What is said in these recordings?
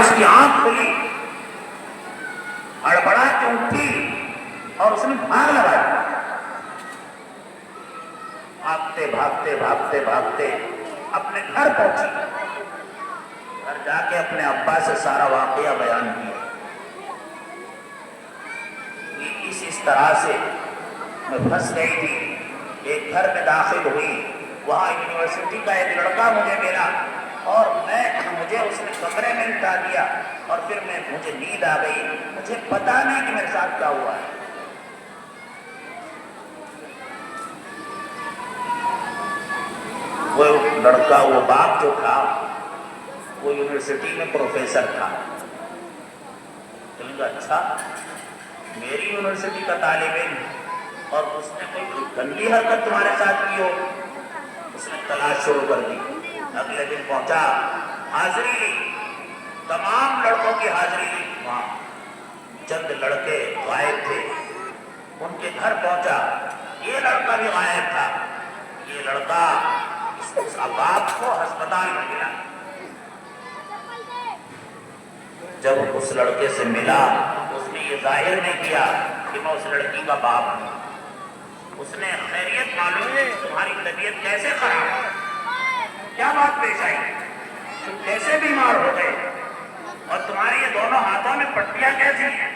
اس کی آنکھ کھلی، ہڑبڑا کے اٹھی اور اس نے بھاگ لگایا۔ بھاگتے بھاگتے بھاگتے بھاگتے اپنے گھر پہنچی، گھر جا کے اپنے ابا سے سارا واقعہ بیان کیا کہ اس طرح سے میں پھنس گئی تھی۔ ایک گھر میں داخل ہوئی، وہاں یونیورسٹی کا ایک لڑکا مجھے ملا اور مجھے اس نے کمرے میں اٹھا دیا اور پھر مجھے نیند آ گئی، مجھے پتا نہیں کہ میرے ساتھ کیا ہوا ہے۔ وہ لڑکا، وہ باپ جو تھا وہ یونیورسٹی میں پروفیسر تھا۔ اچھا، میری یونیورسٹی کا طالب علم اور اس نے کوئی گندی حرکت تمہارے ساتھ کی ہو؟ اس نے تلاش شروع کر دی۔ اگلے دن پہنچا، حاضری لی، تمام لڑکوں کی حاضری لی۔ وہاں چند لڑکے غائب تھے، ان کے گھر پہنچا، یہ لڑکا بھی غائب تھا۔ یہ لڑکا اس باپ کو ہسپتال میں ملا۔ جب اس لڑکے سے ملا، اس نے یہ ظاہر نہیں کیا کہ میں اس لڑکی کا باپ ہوں۔ اس نے خیریت معلوم ہے، تمہاری طبیعت کیسے خراب، کیا بات پیش آئی، تم کیسے بیمار ہو گئے اور تمہارے یہ دونوں ہاتھوں میں پٹیاں کیسی ہیں؟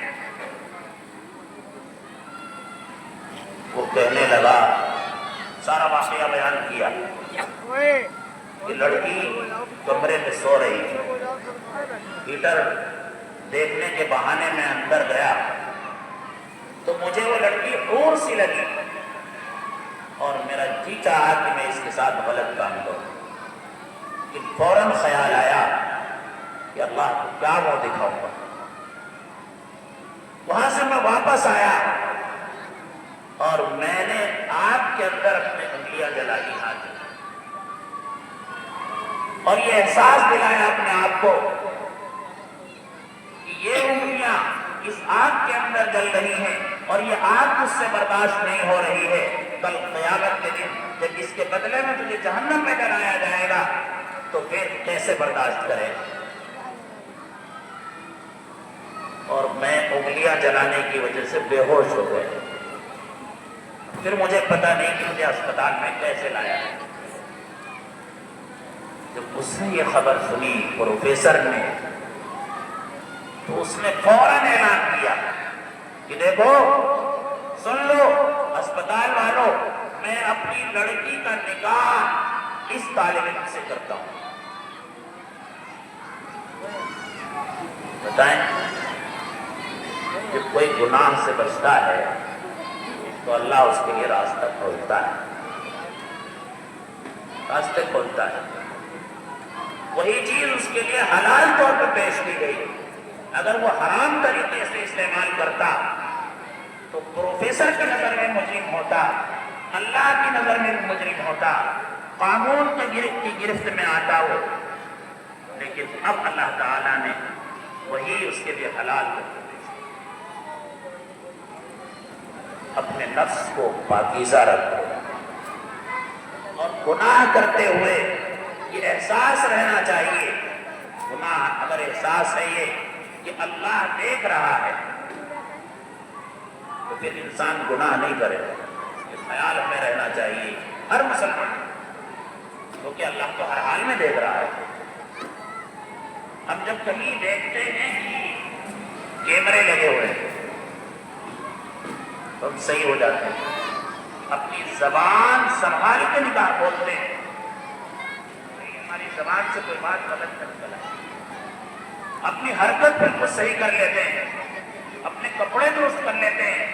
وہ کہنے لگا، سارا واقعہ بیان کیا کہ لڑکی کمرے میں سو رہی تھی، ہیٹر دیکھنے کے بہانے میں اندر گیا تو مجھے وہ لڑکی حور سی لگی اور میرا جی چاہا کہ میں اس کے ساتھ غلط کام کروں، لیکن فوراً خیال آیا کہ اللہ کو کیا وہ دکھاؤں گا۔ وہاں سے میں واپس آیا اور میں نے آگ کے اندر اپنے انگلیاں جلا دی ہاتھ، اور یہ احساس دلایا اپنے آپ کو کہ یہ انگلیاں اس آگ کے اندر جل رہی ہیں اور یہ آگ مجھ سے برداشت نہیں ہو رہی ہے۔ کل قیامت کے دن جب اس کے بدلے میں تجھے جہنم میں ڈلایا جائے گا تو پھر کیسے برداشت کرے؟ اور میں انگلیاں جلانے کی وجہ سے بے ہوش ہو گیا۔ پھر مجھے پتا نہیں کہ مجھے اسپتال میں کیسے لایا۔ جب اس نے یہ خبر سنی پروفیسر نے، تو اس نے فوراً اعلان کیا کہ دیکھو سن لو اسپتال والوں، میں اپنی لڑکی کا نکاح اس طالب علم سے کرتا ہوں۔ بتائیں، جب کوئی گناہ سے بچتا ہے تو اللہ اس کے لیے راستہ کھولتا ہے، راستے کھولتا ہے۔ وہی چیز اس کے لیے حلال طور پر پیش کی گئی، اگر وہ حرام طریقے سے استعمال کرتا تو پروفیسر کی نظر میں مجرم ہوتا، اللہ کی نظر میں مجرم ہوتا، قانون کی گرفت میں آتا ہو۔ لیکن اب اللہ تعالیٰ نے وہی اس کے لیے حلال کر دیا۔ اپنے نفس کو پاکیزہ رکھو اور گناہ کرتے ہوئے یہ احساس رہنا چاہیے، گناہ اگر احساس ہے یہ کہ اللہ دیکھ رہا ہے تو پھر انسان گناہ نہیں کرے، یہ خیال ہمیں رہنا چاہیے ہر مسلمان، کیونکہ اللہ تو ہر حال میں دیکھ رہا ہے۔ ہم جب کہیں دیکھتے ہیں کہ کیمرے لگے ہوئے ہیں تو ہم صحیح ہو جاتے ہیں، اپنی زبان سنبھال کے نکاح بولتے ہیں، ہماری زبان سے کوئی بات غلط نہ نکلے، اپنی حرکت بالکل صحیح کر لیتے ہیں، اپنے کپڑے درست کر لیتے ہیں،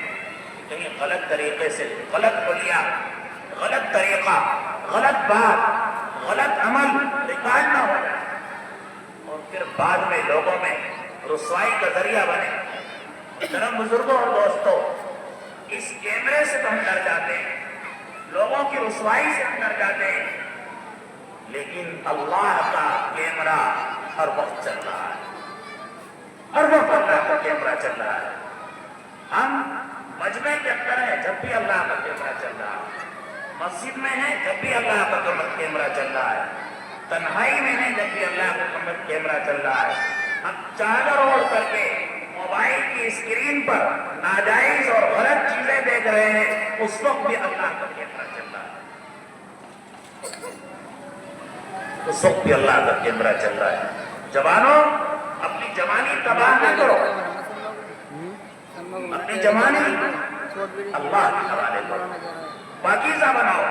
کہیں غلط طریقے سے غلط بولیا، غلط طریقہ، غلط بات، غلط عمل ریکارڈ نہ ہو جائے اور پھر بعد میں لوگوں میں رسوائی کا ذریعہ بنے۔ محترم بزرگوں اور دوستوں، اس کیمرے سے تو ہم ڈر جاتے ہیں، لوگوں کی رسوائی سے ہم ڈر جاتے ہیں، لیکن اللہ کا کیمرہ ہر وقت چل رہا ہے، ہر وقت اللہ کا کیمرہ چل رہا ہے۔ ہم مجمع کے اندر ہیں جب بھی اللہ کا کیمرہ چل رہا ہے، مسجد میں ہیں جب بھی اللہ کا کیمرہ چل رہا ہے، تنہائی میں ہیں جب بھی اللہ کا کیمرہ چل رہا ہے، ہم چادر اوڑھ کر کے موبائل کی اسکرین پر ناجائز اور غلط چیزیں دیکھ رہے ہیں، اس وقت بھی اللہ کا کیمرہ چل رہا ہے، اس وقت بھی اللہ کا کیمرہ چل رہا ہے۔ جوانوں، اپنی جوانی تباہ نہ کرو، اپنی جوانی اللہ کے حوالے کرو، پاکیزہ بناؤ۔